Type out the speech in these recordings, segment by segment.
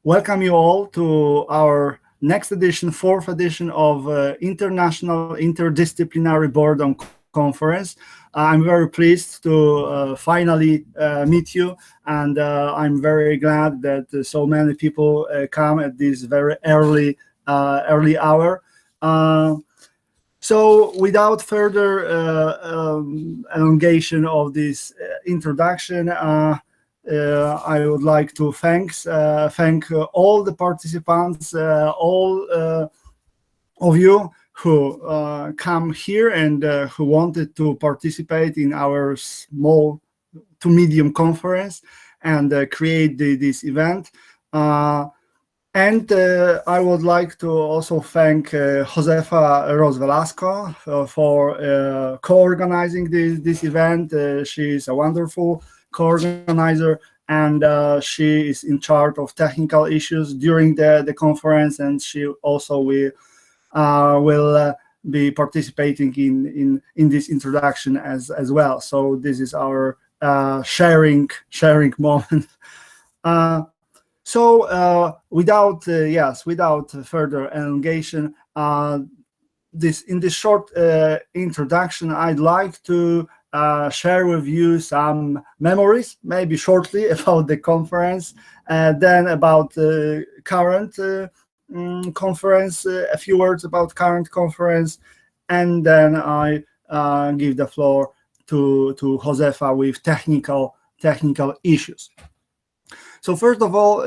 welcome you all to our next edition, fourth edition of International Interdisciplinary Boredom Conference. I'm very pleased to finally meet you, and I'm very glad that so many people come at this very early hour. So without further elongation of this introduction, I would like to thank all the participants, all of you who come here and who wanted to participate in our small to medium conference and create this event. And I would like to also thank Josefa Ros Velasco for co-organizing this event. She is a wonderful co-organizer, and she is in charge of technical issues during the conference, and she also will be participating in this introduction as well. So this is our sharing moment. Without further elongation, in this short introduction, I'd like to share with you some memories, maybe shortly, about the conference, then about the current conference, a few words about current conference, and then I give the floor to Josefa with technical issues. So first of all,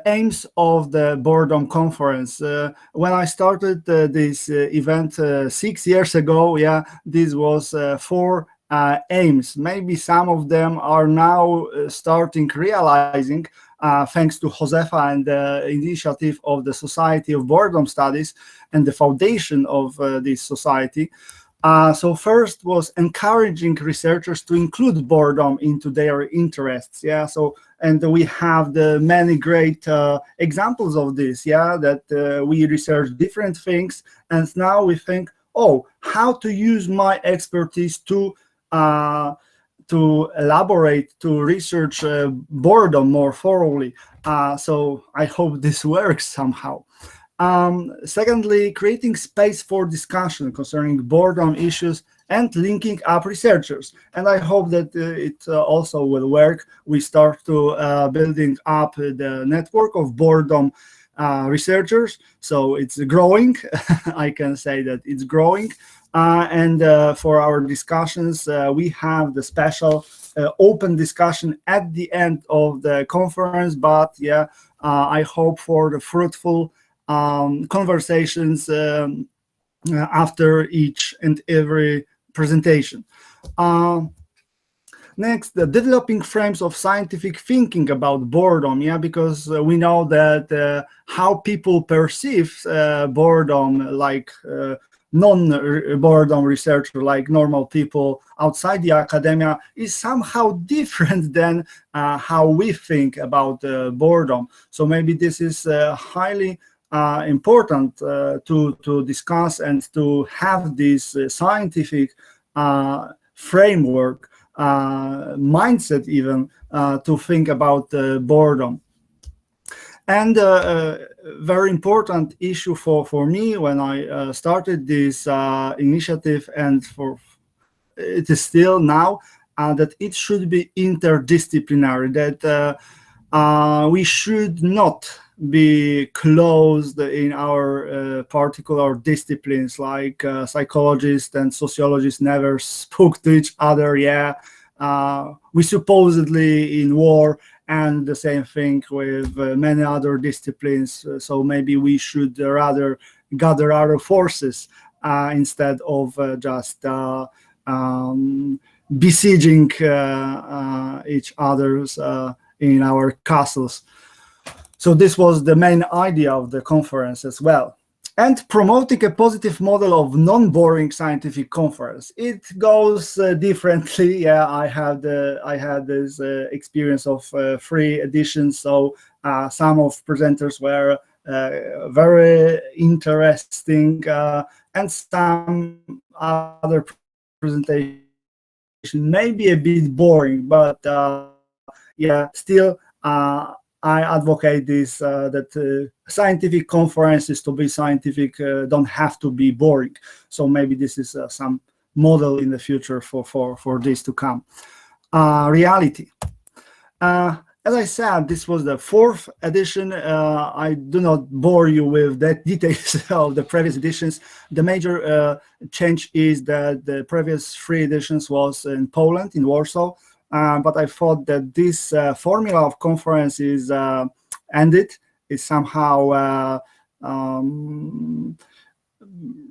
aims of the Boredom Conference. When I started this event 6 years ago, this was 4 aims. Maybe some of them are now starting realizing, thanks to Josefa and the initiative of the Society of Boredom Studies and the foundation of this society. So first was encouraging researchers to include boredom into their interests. And we have the many great examples of this. That we research different things, and now we think, how to use my expertise to elaborate, to research boredom more thoroughly. So I hope this works somehow. Secondly, creating space for discussion concerning boredom issues and linking up researchers. And I hope that it also will work. We start to building up the network of boredom researchers. So it's growing. I can say that it's growing. And for our discussions, we have the special open discussion at the end of the conference. But I hope for the fruitful conversations after each and every presentation. Next, developing frames of scientific thinking about boredom, because we know that how people perceive boredom, like non-boredom researcher, like normal people outside the academia, is somehow different than how we think about boredom. So maybe this is highly important to discuss and to have this scientific framework, mindset even, to think about boredom. And a very important issue for me when I started this initiative, and it is still now, that it should be interdisciplinary, that we should not be closed in our particular disciplines, like psychologists and sociologists never spoke to each other. We supposedly in war, and the same thing with many other disciplines. So maybe we should rather gather our forces instead of just besieging each other's in our castles. So this was the main idea of the conference as well. And promoting a positive model of non-boring scientific conference. It goes differently. I had this experience of 3 editions. So some of presenters were very interesting, and some other presentation maybe a bit boring, but still I advocate this that scientific conferences, to be scientific, don't have to be boring. So maybe this is some model in the future for this to come. Reality. As I said, this was the 4th edition. I do not bore you with the details of the previous editions. The major change is that the previous 3 editions was in Poland, in Warsaw. But I thought that this formula of conference is ended, is somehow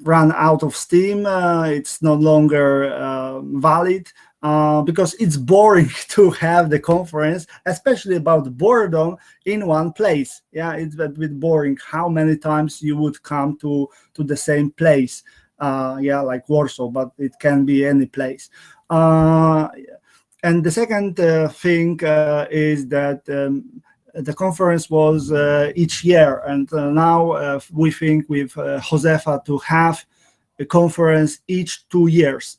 run out of steam. It's no longer valid. Because it's boring to have the conference, especially about boredom, in one place. Yeah, it's a bit boring how many times you would come to the same place. Yeah, like Warsaw, but it can be any place. And the second thing is that the conference was each year, and now we think with Josefa to have a conference each 2 years.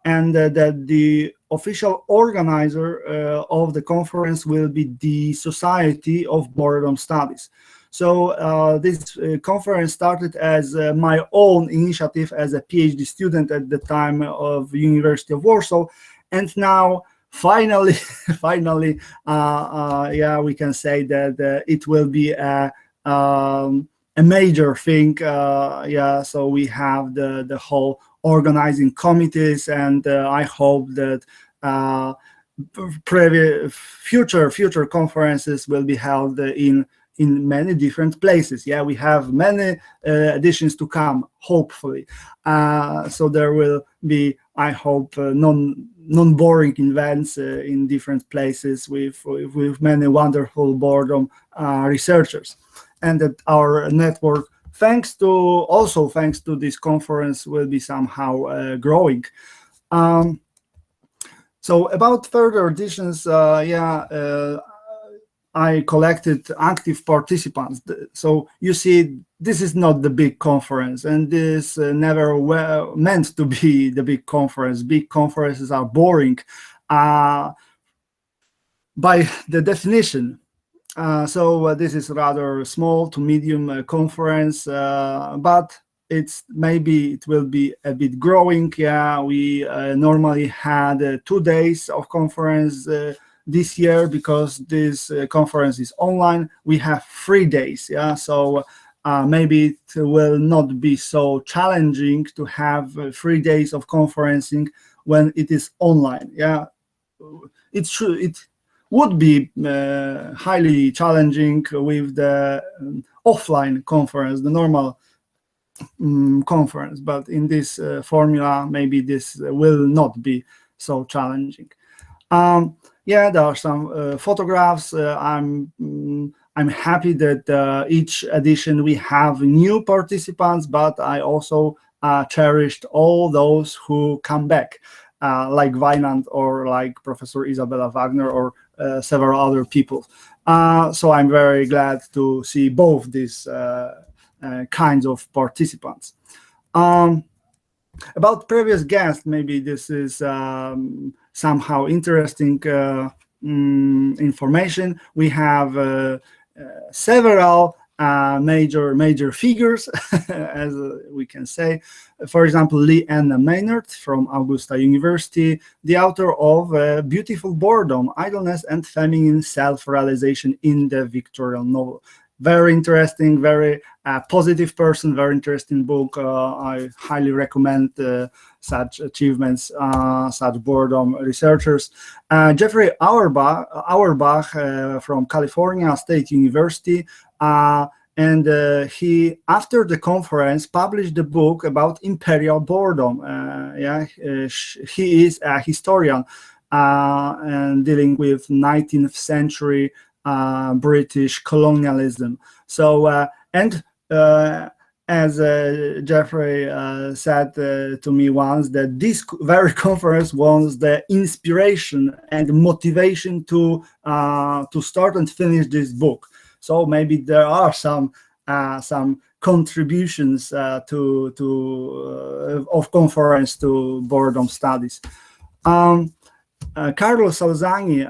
And that the official organizer of the conference will be the Society of Boredom Studies. So this conference started as my own initiative as a PhD student at the time of University of Warsaw, and now finally, yeah, we can say that it will be a major thing. Yeah, so we have the whole organizing committees, and I hope that future conferences will be held in many different places. Yeah, we have many editions to come, hopefully. So there will be, I hope, non-boring events in different places with many wonderful boredom researchers, and that our network, thanks to this conference, will be somehow growing. So about further editions, I collected active participants. So you see, this is not the big conference, and this never meant to be the big conference. Big conferences are boring by the definition. So this is rather small to medium conference, but maybe it will be a bit growing. Yeah, we normally had 2 days of conference this year. Because this conference is online, we have 3 days. Yeah, so maybe it will not be so challenging to have 3 days of conferencing when it is online. Yeah, it would be highly challenging with the offline conference, the normal conference, but in this formula, maybe this will not be so challenging. Yeah, there are some photographs. I'm happy that each edition we have new participants, but I also cherished all those who come back, like Weinand or like Professor Isabella Wagner or several other people. So I'm very glad to see both these kinds of participants. About previous guests, maybe this is somehow interesting information. We have several major figures, as we can say. For example, Leanne Maynard from Augusta University, the author of Beautiful Boredom, Idleness and Feminine Self-Realization in the Victorian Novel. Very interesting, very positive person, very interesting book. I highly recommend such achievements, such boredom researchers. Jeffrey Auerbach from California State University, and he, after the conference, published a book about imperial boredom. He is a historian and dealing with 19th century British colonialism. So, as Jeffrey said to me once, that this very conference was the inspiration and motivation to start and finish this book. So maybe there are some contributions of conference to boredom studies. Carlo Salzani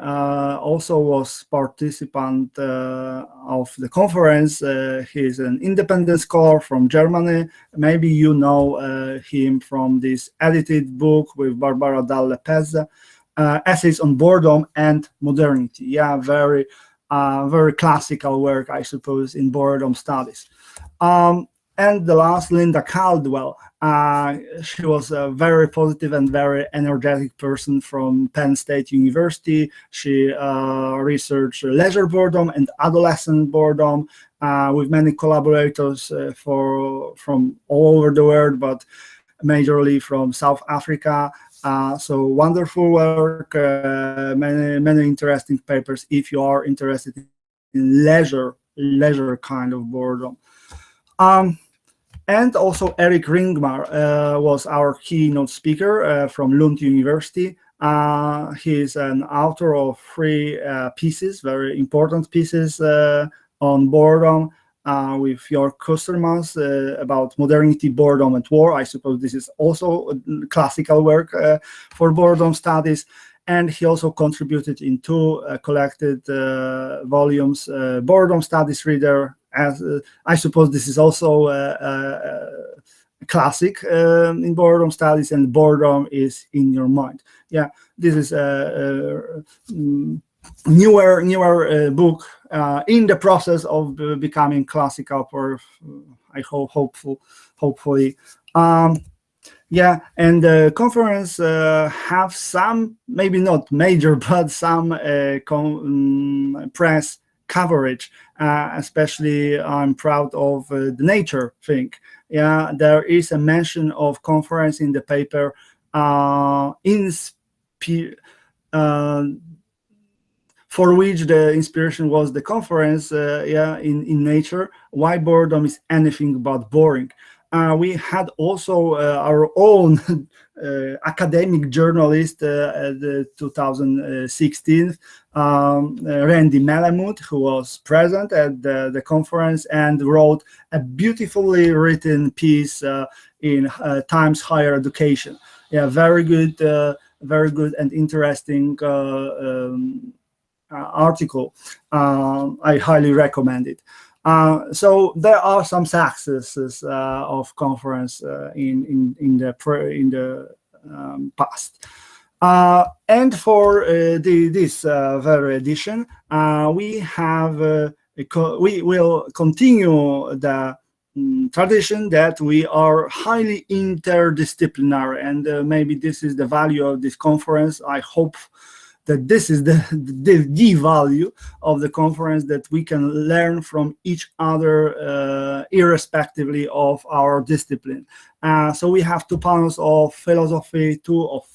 also was participant of the conference. He's an independent scholar from Germany. Maybe you know him from this edited book with Barbara Dalle Pezza, Essays on Boredom and Modernity. Yeah, very classical work, I suppose, in boredom studies. And the last, Linda Caldwell. She was a very positive and very energetic person from Penn State University. She researched leisure boredom and adolescent boredom with many collaborators from all over the world, but majorly from South Africa. So wonderful work, many interesting papers if you are interested in leisure kind of boredom. And also Erik Ringmar was our keynote speaker from Lund University. He's an author of 3 pieces, very important pieces on boredom with your customers about modernity, boredom, and war. I suppose this is also classical work for boredom studies. And he also contributed in 2 collected volumes, Boredom Studies Reader. As I suppose this is also a classic in boredom studies, and Boredom is in Your Mind. Yeah, this is a newer book in the process of becoming classical for, I hope, hopefully. Yeah, and the conference have some, maybe not major, but some press coverage. Especially, I'm proud of the nature thing. Yeah, there is a mention of conference in the paper for which the inspiration was the conference, in Nature, Why Boredom is Anything But Boring. We had also our own academic journalist, the 2016, Randy Malamud, who was present at the conference and wrote a beautifully written piece in Times Higher Education. Yeah, very good and interesting article. I highly recommend it. So there are some successes of conference in the past. And for this very edition, we will continue the tradition that we are highly interdisciplinary, and maybe this is the value of this conference. I hope that this is the value of the conference, that we can learn from each other irrespectively of our discipline. So we have 2 panels of philosophy, 2 of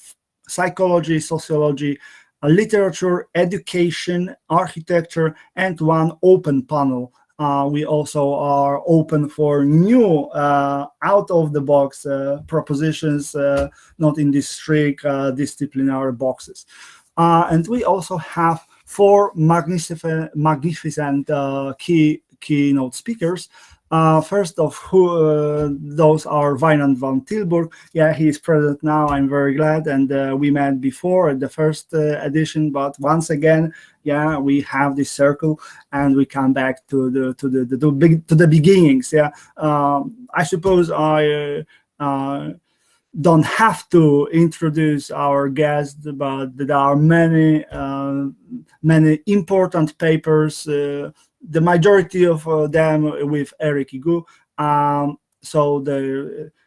psychology, sociology, literature, education, architecture, and 1 open panel. We also are open for new out-of-the-box propositions, not in these strict disciplinary boxes. And we also have 4 magnificent keynote speakers. First of those are Wijnand van Tilburg. Yeah, he is present now. I'm very glad, and we met before at the first edition. But once again, yeah, we have this circle, and we come back to the beginnings. Yeah, I suppose I don't have to introduce our guests, but there are many important papers. The majority of them with Erik Igu. So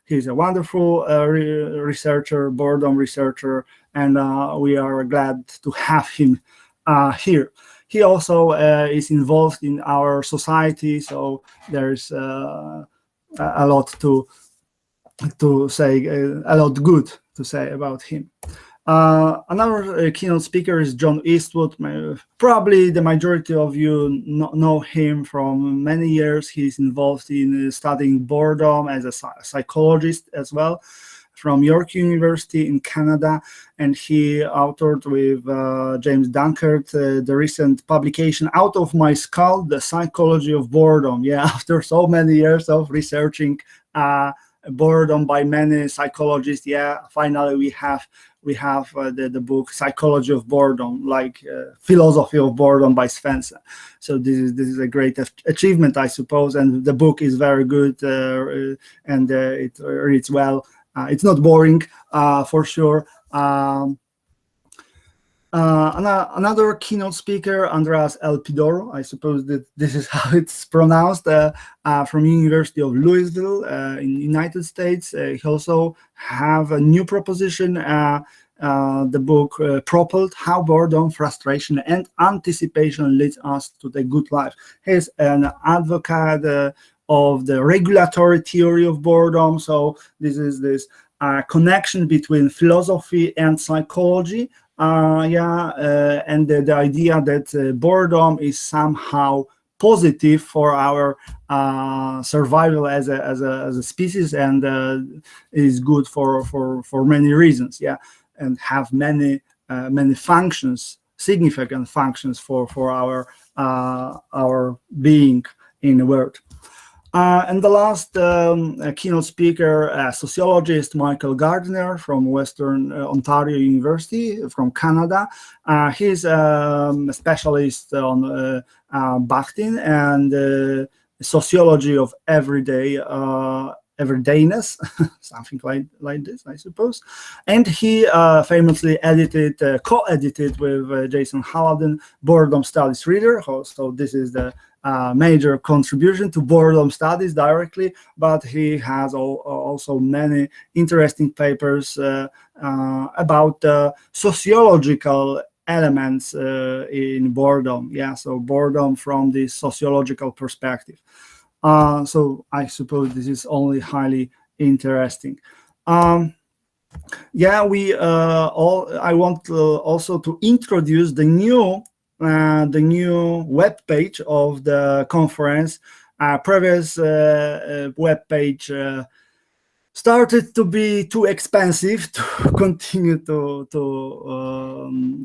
he's a wonderful researcher, boredom researcher, and we are glad to have him here. He also is involved in our society, so there's a lot to say, a lot good to say about him. Another keynote speaker is John Eastwood. Probably the majority of you know him from many years. He's involved in studying boredom as a psychologist as well, from York University in Canada, and he authored with James Dunkert the recent publication Out of My Skull, The Psychology of Boredom. Yeah, after so many years of researching boredom by many psychologists. Yeah, finally we have the book Psychology of Boredom, like Philosophy of Boredom by Spencer. So this is a great achievement, I suppose, and the book is very good, and it reads well. It's not boring, for sure. Another keynote speaker, ANDREAS ELPIDOROU, I suppose that this is how it's pronounced, from University of Louisville in United States. He also have a new proposition, the book Propelled: How Boredom, Frustration, and Anticipation Leads Us to the Good Life. He's an advocate of the regulatory theory of boredom. So this is this connection between philosophy and psychology. And the idea that boredom is somehow positive for our survival as a species, and is good for many reasons. Yeah, and have many functions, significant functions for our being in the world. And the last keynote speaker, sociologist Michael Gardiner from Western Ontario University from Canada. He's a specialist on Bakhtin and sociology of everydayness, something like this, I suppose. And he famously co-edited with Jason Haladin, Boredom Studies Reader. So this is the major contribution to boredom studies directly, but he has also many interesting papers about sociological elements in boredom. Yeah, so boredom from the sociological perspective. So I suppose this is only highly interesting. Yeah, I want also to introduce the new web page of the conference. Previous web page started to be too expensive to continue to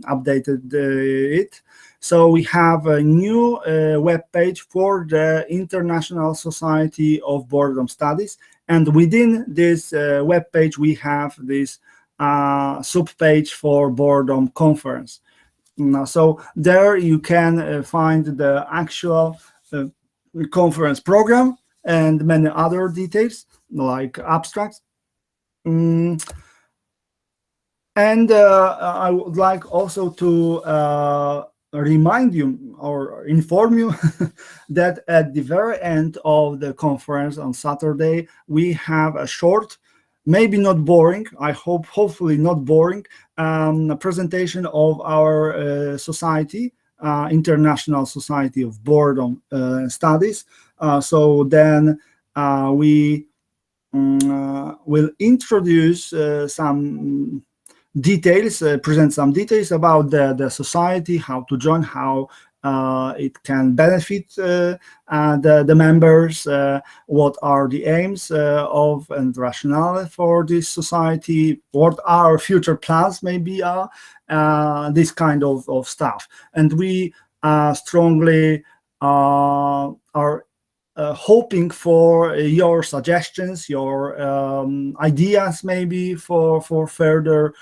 update it. So we have a new web page for the International Society of Boredom Studies, and within this web page we have this sub-page for Boredom Conference. So there you can find the actual conference program and many other details like abstracts. And I would like also to remind you or inform you that at the very end of the conference on Saturday, we have a short, maybe not boring, hopefully not boring, a presentation of our society, International Society of Boredom Studies. So then we will introduce some details, present some details about the society, how to join, how it can benefit the members, what are the aims of and rationale for this society, what our future plans maybe are, this kind of stuff. And we strongly are hoping for your suggestions, your ideas maybe for further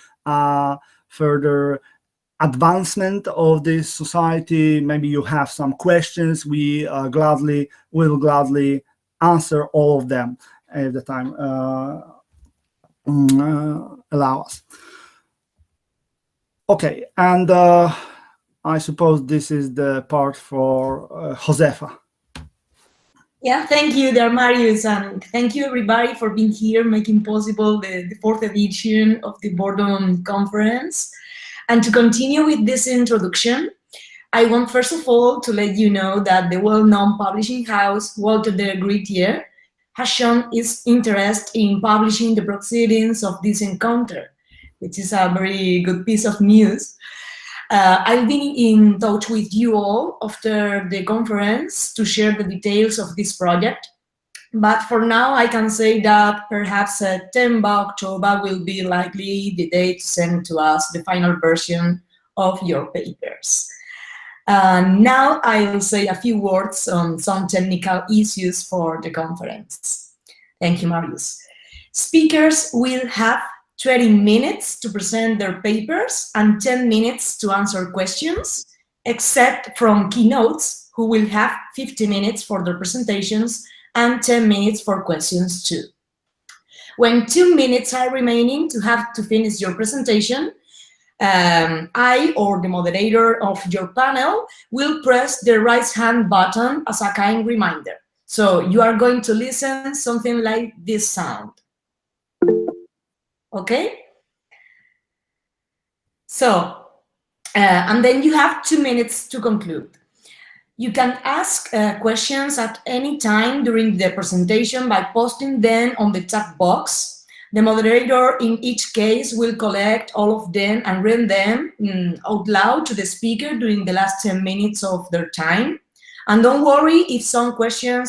advancement of this society. Maybe you have some questions. We will gladly answer all of them at the time allow us. Okay, and I suppose this is the part for Josefa. Yeah, thank you there, Mariusz, and thank you everybody for being here, making possible the fourth edition of the Boredom Conference. And to continue with this introduction, I want first of all to let you know that the well-known publishing house, Walter de Gruyter, has shown its interest in publishing the proceedings of this encounter, which is a very good piece of news. I've been in touch with you all after the conference to share the details of this project. But for now, I can say that perhaps 10 October will be likely the date to send to us the final version of your papers. Now I will say a few words on some technical issues for the conference. Thank you, Mariusz. Speakers will have 20 minutes to present their papers and 10 minutes to answer questions, except from keynotes, who will have 50 minutes for their presentations and 10 minutes for questions too. When 2 minutes are remaining to have to finish your presentation, I or the moderator of your panel will press the raise hand button as a kind reminder. So you are going to listen something like this sound. Okay? So, and then you have 2 minutes to conclude. You can ask questions at any time during the presentation by posting them on the chat box. The moderator in each case will collect all of them and read them out loud to the speaker during the last 10 minutes of their time. And don't worry if some question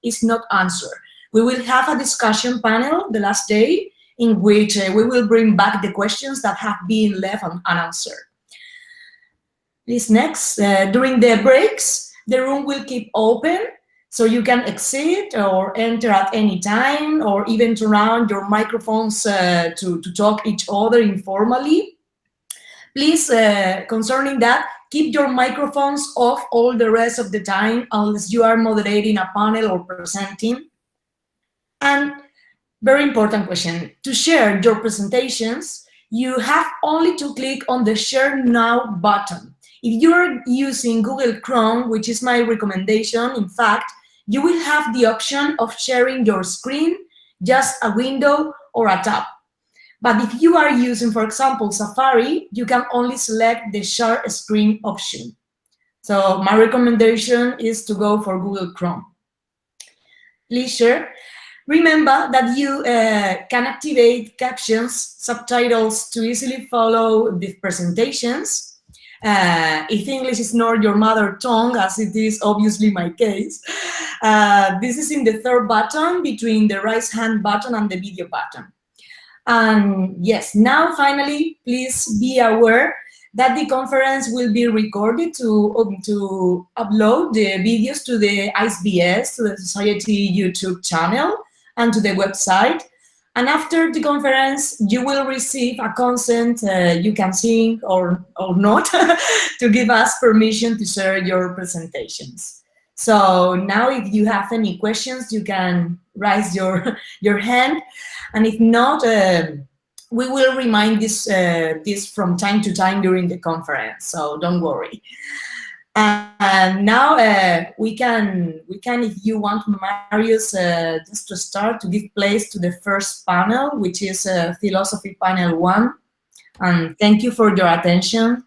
is not answered. We will have a discussion panel the last day in which we will bring back the questions that have been left unanswered. This next, during the breaks, the room will keep open, so you can exit or enter at any time, or even turn on your microphones to talk each other informally. Please, concerning that, keep your microphones off all the rest of the time unless you are moderating a panel or presenting. And very important question, to share your presentations, you have only to click on the Share Now button. If you're using Google Chrome, which is my recommendation, in fact, you will have the option of sharing your screen, just a window or a tab. But if you are using, for example, Safari, you can only select the Share Screen option. So my recommendation is to go for Google Chrome. Please share. Remember that you can activate captions, subtitles to easily follow the presentations. If English is not your mother tongue, as it is obviously my case, this is in the third button between the raise hand button and the video button. And yes, now finally, please be aware that the conference will be recorded to upload the videos to the ISBS, to the Society YouTube channel, and to the website. And after the conference, you will receive a consent you can sing or not to give us permission to share your presentations. So now if you have any questions, you can raise your hand. And if not, we will remind this from time to time during the conference, so don't worry. And now we can, if you want, Mariusz, just to start, to give place to the first panel, which is Philosophy Panel 1. And thank you for your attention.